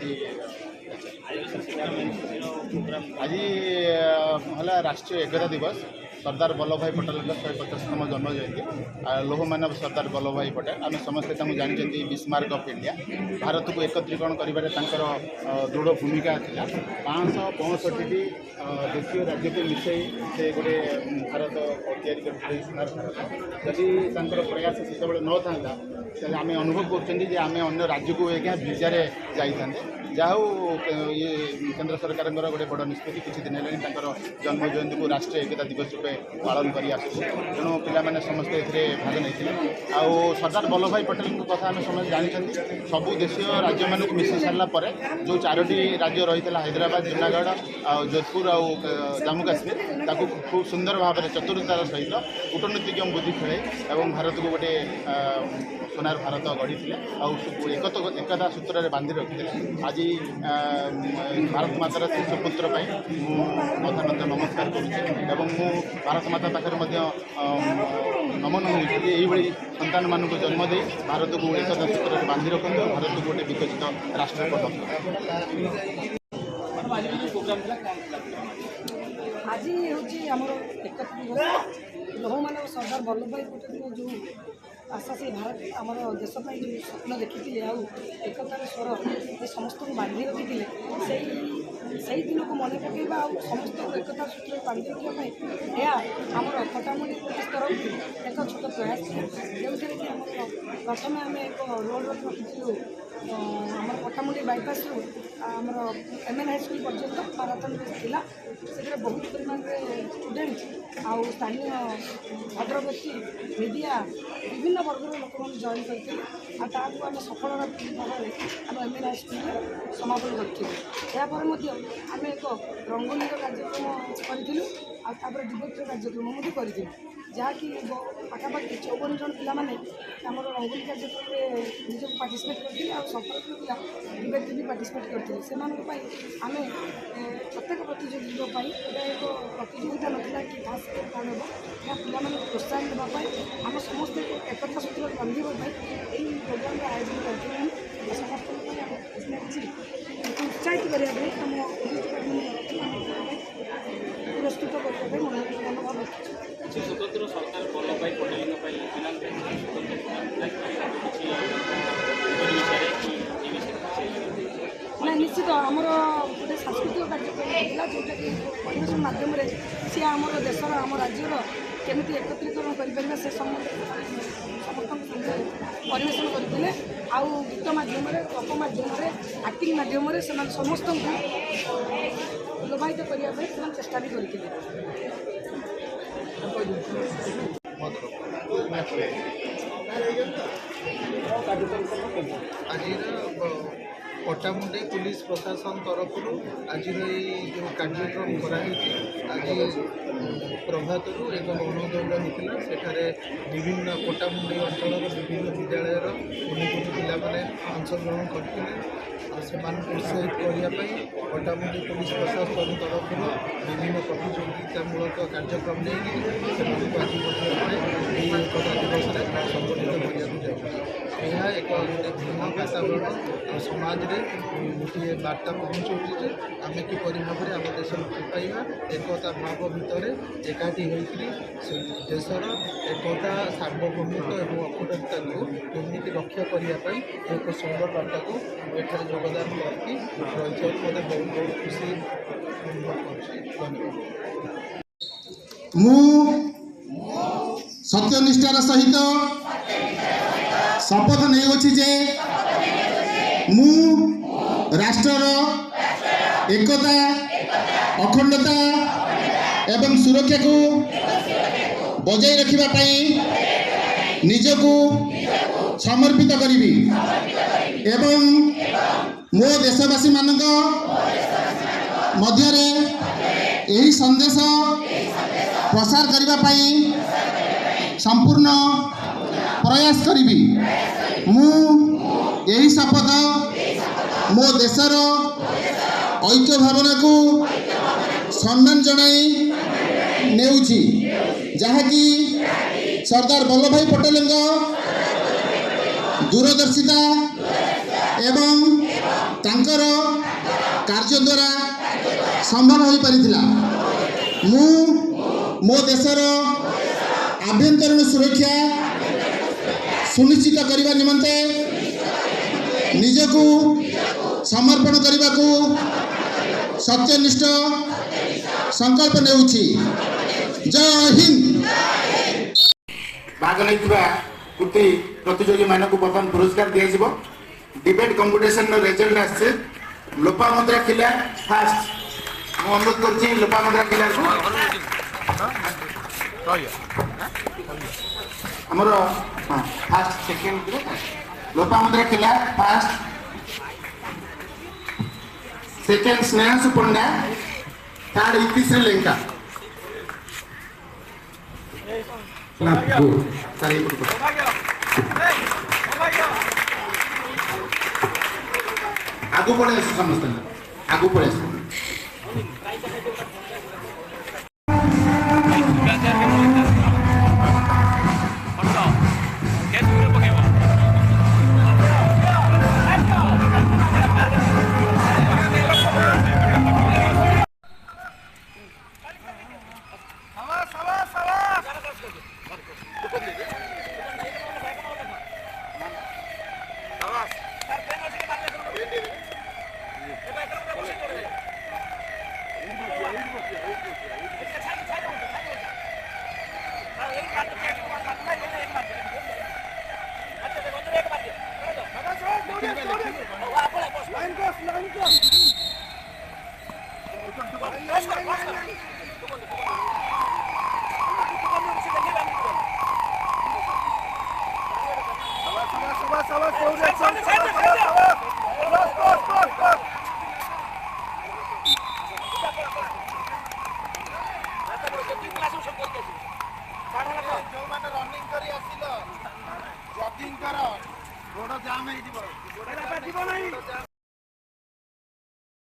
आज है राष्ट्रीय एकता दिवस सरदार वल्लभ भाई पटेल 150तम जन्म जयंती लोह मानव सरदार वल्लभ भाई पटेल आम समस्ते जानते बिस्मार्क ऑफ इंडिया भारत को एकत्रीकरण कर दृढ़ भूमिका था 565टी देशीय राज्य को मिसई से गोटे भारत या जदि प्रयास से न था आम अनुभव कर राज्य को भिजारे जाते जाऊ ये केंद्र सरकार गोटे बड़ निष्पत्ति किसी दिन है जन्म जयंती को राष्ट्रीय एकता दिवस रूपे पालन कर तेणु पिला समस्ते भाग नहीं आउ सरदार वल्लभ भाई पटेल कथा आम समस्त जानते सबू देशीय राज्य मानक मिसी सारापर जो 4टी राज्य रही है हैदराबाद जूनागढ़ जोधपुर आ जम्मू काश्मीर ताकू खूब सुंदर भाव में चतुरतार सहित कूटनीतिज्ञ बुद्धि खेल और भारत को गोटे सोनार भारत गढ़ी एकता सूत्र में बांधि रखी आज भारत मातार शिशुपुत्र प्रधानमंत्री नमस्कार करुँ भारत माता पाखे नमन होई संतान मान जन्म दे भारत को एकता सूत्र में बांधि रखते भारत को गोटे विकसित राष्ट्र आज हूँ लोह मानव सरदार वल्लभ भाई पटेल जो आशा से भारत आम देश जो स्वप्न देखी एकतार स्वर ये समस्त को बांधि रखी से दिन को मन पकेबा समस्त एकता सूत्र बांधि रखापी यह आम पटामुंडी पुलिस तरफ एक छोट प्रयास जो कि प्रथम आम एक रोड रखी आम पटामुंडी बाईपास आमर एमएन हाईस्कल पर्यटन माराथन था से बहुत परिमाण स्टूडेंट आउ स्थानीय भद्रव्यक्ति मीडिया विभिन्न वर्गर लोक मैंने जॉइन करते आम सफल भाव में आम एमएन हाईस्कल समापन करें आम एक रंगोली कार्यक्रम करूँ आपर दिवस कार्यक्रम करूँ जहाँकि पाखापाखि 54 जन पाने आम रंगोली कार्यक्रम में निजी पार्टिसिपेट करते सफल पिला विवेक भी पार्टिसिपेट करते से आम प्रत्येक प्रतियोगी एक प्रतियोगिता नाला कि खास कौन हम या पिला प्रोत्साहन देवाई आम समस्त एकता सूत्र बांधवाई यही प्रोग्राम आयोजन करते समस्त उत्साहित करने आम पुलिस डिपार्टमेंट पुरस्कृत करने मनोभाव स्वतंत्र सरदार वल्लभ भाई पटेल ना निश्चित आमर गोटे सांस्कृतिक कार्यक्रम था जोटा कि परिवेशन मध्यम सी आम देशर आम राज्यर केमी एकत्रीकरण कर से समस्त परिवेशन करते आउ गीत मध्यम गप मध्यम आक्टिंग मध्यम समस्त लोभायित करने चेष्टा भी करते आज पटामुंडी पुलिस प्रशासन तरफ आज जो कार्यक्रम कराई आज प्रभात एक गणदौड़ होता सेठारे विभिन्न पटामुंडी अंचल विभिन्न विद्यालय कुनि पाने अंशग्रहण करते उत्साहित करने पटामुंडी पुलिस प्रशासन तरफ विभिन्न प्रतियोगितामूलक कार्यक्रम नहीं आज एकता दिवस में संगठित करने एक भिन्न वातावरण समाज में गोटे बार्ता पहुँचाऊँ आम किपर भाव में आम देश पाइबा एकता भाव भितर एकाठी होकर देशर एकता सार्वभौमिक और अखंडता को केमी रक्षा करने एक सुंदर बार्ता को एठार योगदान करके रही मत बहुत बहुत खुशी अनुभव कर सत्यनिष्ठार सहित शपथ नहीं जे मु राष्ट्रर एकता अखंडता एवं सुरक्षा को बजाय रखिबा निजको समर्पित करी एवं मो देशवासी मानक मध्यरे यही संदेश प्रसार करने संपूर्ण प्रयास करी मु यही शपथ मो देशर ऐक्य भावना को सम्मान जनाई नेउछि जहाँकि सरदार वल्लभ भाई पटेल दूरदर्शिता एवं ତାଙ୍କର କାର୍ଯ୍ୟ ଦ୍ୱାରା ସମ୍ଭବ ହୋଇପାରିଥିଲା। ମୁଁ ମୋ ଦେଶର ଆଭ୍ୟନ୍ତରୀଣ ସୁରକ୍ଷା ସୁନିଶ୍ଚିତ କରିବା ନିମନ୍ତେ ନିଜକୁ ସମର୍ପଣ କରିବାକୁ ସତ୍ୟନିଷ୍ଠ ସଂକଳ୍ପ ନେଉଛି। ଜୟ ହିନ୍ଦ। भाग नहीं कृति प्रतियोगी मानक बर्तमान पुरस्कार दिज्व डिबेट कंपिटिशन रिजल्ट आसे लोपामुद्रा खिला फास्ट मु अनुरोध कर लोपामुद्रा खिला आमर fast second Lopamudra Khila first second Snehanshu Pandya third Itishree Lenka आगु पड़े समस्त आगु पड़े रनिंग करी आसिल जॉगिंग कर गोड़ जाम हो